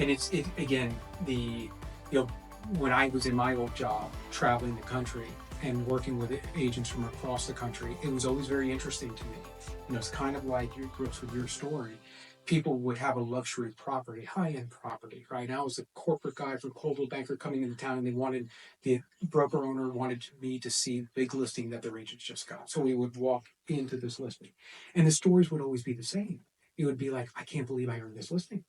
And it again, you know, when I was in my old job, traveling the country and working with agents from across the country, it was always very interesting to me. It's kind of like your Brooks with your story. People would have a luxury property, high-end property, right? Now, as a corporate guy from Coldwell Banker coming into town, and the broker owner wanted me to see the big listing that their agents just got. So we would walk into this listing, and the stories would always be the same. It would be like, I can't believe I earned this listing,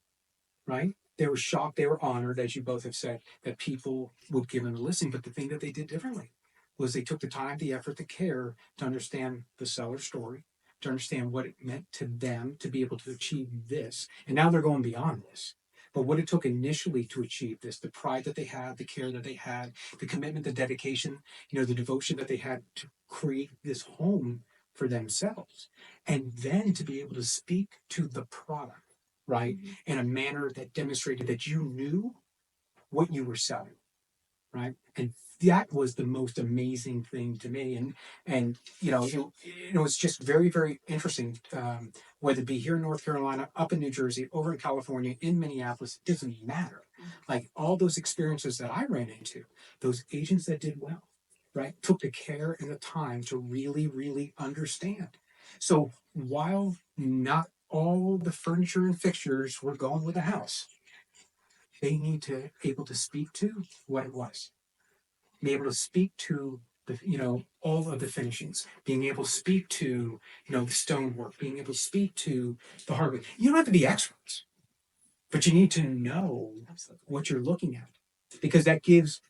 right? They were shocked, they were honored, as you both have said, that people would give them a listing. But the thing that they did differently was they took the time, the effort, the care to understand the seller's story, to understand what it meant to them to be able to achieve this. And now they're going beyond this. But what it took initially to achieve this, the pride that they had, the care that they had, the commitment, the dedication, the devotion that they had to create this home for themselves. And then to be able to speak to the product, right, in a manner that demonstrated that you knew what you were selling, right? And that was the most amazing thing to me. And it was just very, very interesting. Whether it be here in North Carolina, up in New Jersey, over in California, in Minneapolis, it doesn't matter. Like all those experiences that I ran into, those agents that did well, right, took the care and the time to really, really understand. So while not all the furniture and fixtures were going with the house, they need to able to speak to what it was, be able to speak to the all of the finishings, being able to speak to the stonework, being able to speak to the hardwood. You don't have to be experts, but you need to know what you're looking at, because that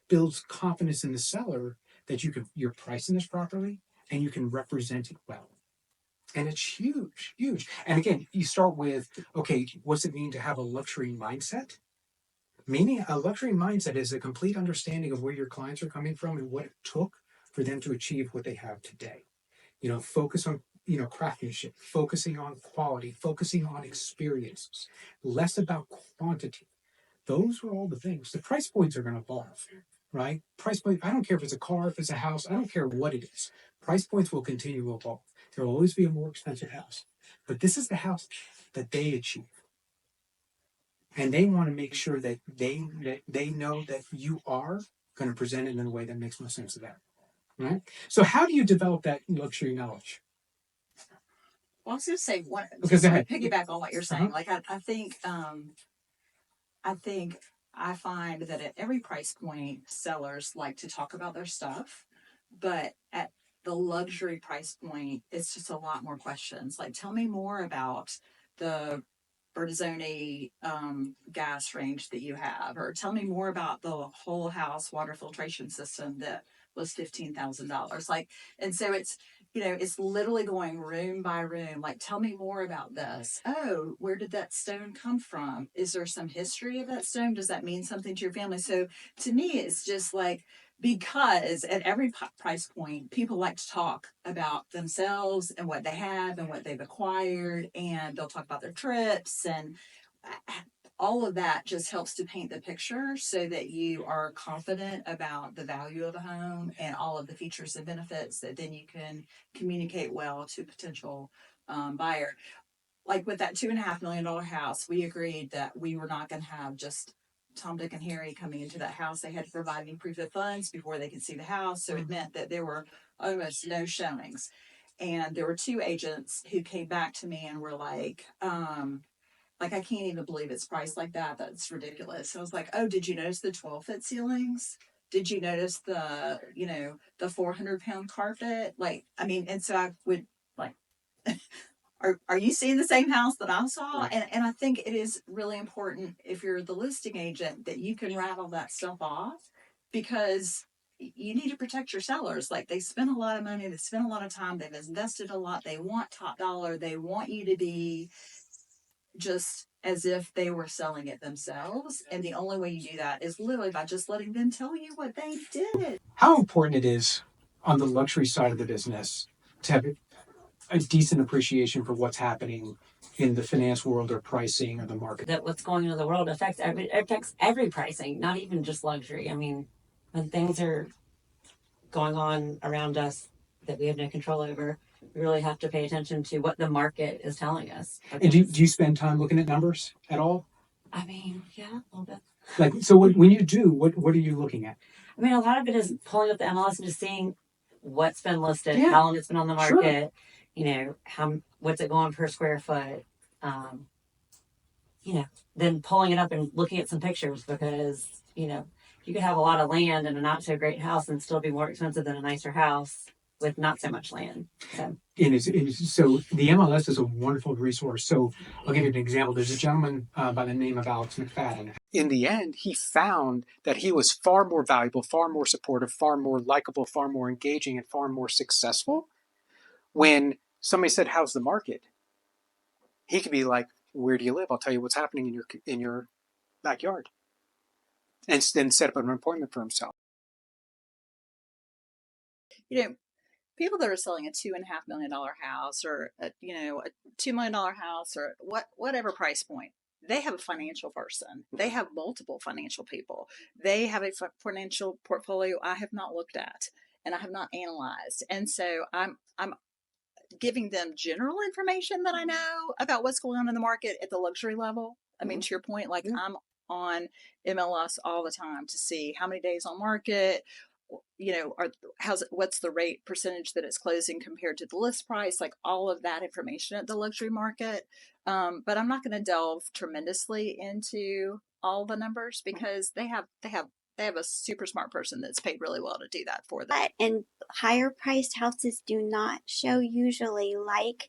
builds confidence in the seller that you're pricing this properly and you can represent it well. And it's huge, huge. And again, you start with, okay, what's it mean to have a luxury mindset? Meaning a luxury mindset is a complete understanding of where your clients are coming from and what it took for them to achieve what they have today. Focus on, craftsmanship, focusing on quality, focusing on experiences, less about quantity. Those are all the things. The price points are going to evolve, right? Price point, I don't care if it's a car, if it's a house, I don't care what it is. Price points will continue to evolve. There will always be a more expensive house. But this is the house that they achieve. And they want to make sure that they know that you are going to present it in a way that makes most sense to them. Right? So how do you develop that luxury knowledge? Well, I was going to say, Because piggyback on what you're saying. Like, I think I find that at every price point, sellers like to talk about their stuff, but at the luxury price point, it's just a lot more questions. Like, tell me more about the Bertazzoni gas range that you have, or tell me more about the whole house water filtration system that was $15,000. Like, and so it's literally going room by room. Like, tell me more about this. Oh, where did that stone come from? Is there some history of that stone? Does that mean something to your family? So to me, it's just like, because at every price point, people like to talk about themselves and what they have and what they've acquired, and they'll talk about their trips, and all of that just helps to paint the picture so that you are confident about the value of a home and all of the features and benefits that then you can communicate well to a potential buyer. Like with that $2.5 million house, we agreed that we were not going to have just Tom, Dick, and Harry coming into that house. They had to provide any proof of funds before they could see the house. So it meant that there were almost no showings. And there were two agents who came back to me and were like, I can't even believe it's priced like that. That's ridiculous. So I was like, oh, did you notice the 12-foot ceilings? Did you notice the 400-pound carpet? Like, I mean, and so I would like, are you seeing the same house that I saw? And I think it is really important, if you're the listing agent, that you can rattle that stuff off, because you need to protect your sellers. Like, they spend a lot of money, they spend a lot of time, they've invested a lot, they want top dollar, they want you to be just as if they were selling it themselves. And the only way you do that is literally by just letting them tell you what they did. How important it is on the luxury side of the business to have a decent appreciation for what's happening in the finance world or pricing or the market. That what's going on in the world affects every pricing, not even just luxury. I mean, when things are going on around us that we have no control over, we really have to pay attention to what the market is telling us. And do you spend time looking at numbers at all? I mean, yeah, a little bit. Like, so when you do, what are you looking at? I mean, a lot of it is pulling up the MLS and just seeing what's been listed, Yeah. how long it's been on the Sure. market, you know, what's it going per square foot, um, you know, then pulling it up and looking at some pictures because, you know, you could have a lot of land and a not so great house and still be more expensive than a nicer house with not so much land. So, So the MLS is a wonderful resource. So I'll give you an example. There's a gentleman by the name of Alex McFadden. In the end, he found that he was far more valuable, far more supportive, far more likable, far more engaging, and far more successful when somebody said, "How's the market?" He could be like, "Where do you live? I'll tell you what's happening in your backyard," and then set up an appointment for himself. You know, people that are selling a $2.5 million house or a $2 million house or whatever price point, they have a financial person. They have multiple financial people. They have a financial portfolio I have not looked at and I have not analyzed. And so I'm giving them general information that I know about what's going on in the market at the luxury level. I mean, to your point, like I'm on MLS all the time to see how many days on market, what's the rate percentage that it's closing compared to the list price, like all of that information at the luxury market. But I'm not going to delve tremendously into all the numbers because they have a super smart person that's paid really well to do that for them. And higher priced houses do not show usually like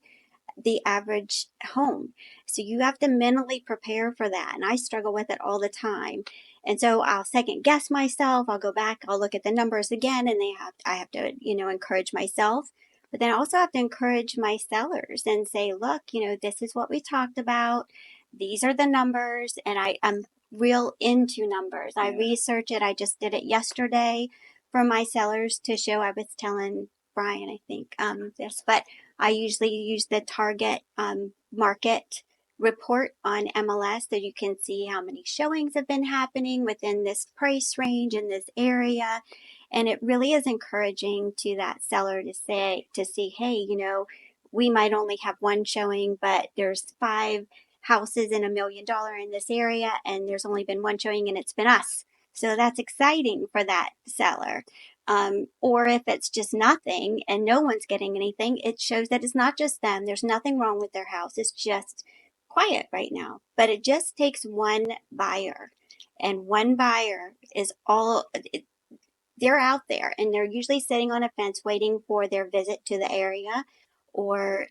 the average home. So you have to mentally prepare for that. And I struggle with it all the time. And so I'll second guess myself. I'll go back, I'll look at the numbers again, and I have to, encourage myself. But then I also have to encourage my sellers and say, look, this is what we talked about. These are the numbers. And I'm real into numbers. I research it. I just did it yesterday for my sellers to show. I was telling Brian, I think, this, but I usually use the target market report on MLS so you can see how many showings have been happening within this price range in this area. And it really is encouraging to that seller to see, hey, we might only have one showing, but there's 5 houses in $1 million in this area, and there's only been one showing, and it's been us. So that's exciting for that seller. Or if it's just nothing and no one's getting anything, it shows that it's not just them. There's nothing wrong with their house. It's just quiet right now. But it just takes one buyer. And one buyer is they're out there and they're usually sitting on a fence waiting for their visit to the area. Or,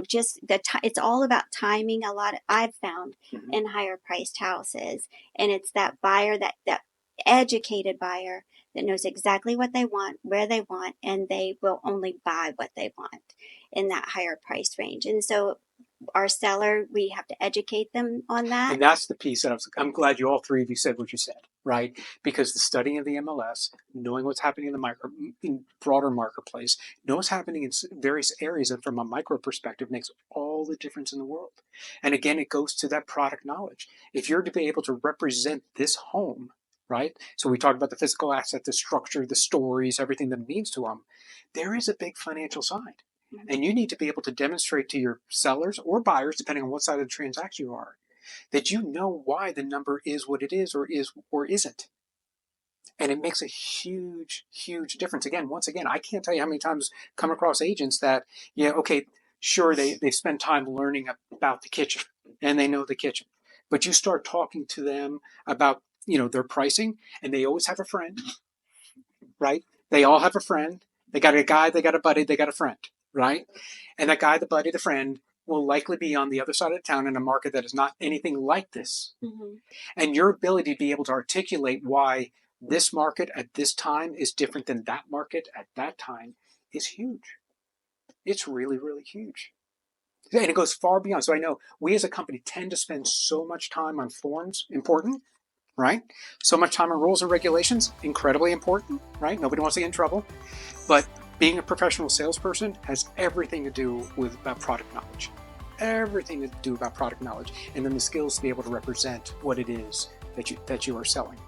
just it's all about timing. A lot I've found in higher priced houses. And it's that buyer, that educated buyer that knows exactly what they want, where they want, and they will only buy what they want in that higher price range. And so our seller, we have to educate them on that. And that's the piece that I'm glad you all three of you said what you said, right? Because the studying of the MLS, knowing what's happening in broader marketplace, know what's happening in various areas, and from a micro perspective, makes all the difference in the world. And again, it goes to that product knowledge. If you're to be able to represent this home, right? So we talked about the physical asset, the structure, the stories, everything that it means to them. There is a big financial side. And you need to be able to demonstrate to your sellers or buyers, depending on what side of the transaction you are, that you know why the number is what it is or isn't. And it makes a huge, huge difference. Once again, I can't tell you how many times I've come across agents that, okay, sure, they spend time learning about the kitchen and they know the kitchen. But you start talking to them about, their pricing, and they always have a friend, right? They all have a friend. They got a guy, they got a buddy, they got a friend, right? And that guy, the buddy, the friend will likely be on the other side of town in a market that is not anything like this. And your ability to be able to articulate why this market at this time is different than that market at that time is huge. It's really, really huge. And it goes far beyond. So I know we as a company tend to spend so much time on forms, important, right? So much time on rules and regulations, incredibly important, right? Nobody wants to get in trouble. But being a professional salesperson has everything to do with about product knowledge. Everything to do about product knowledge. And then the skills to be able to represent what it is that you are selling.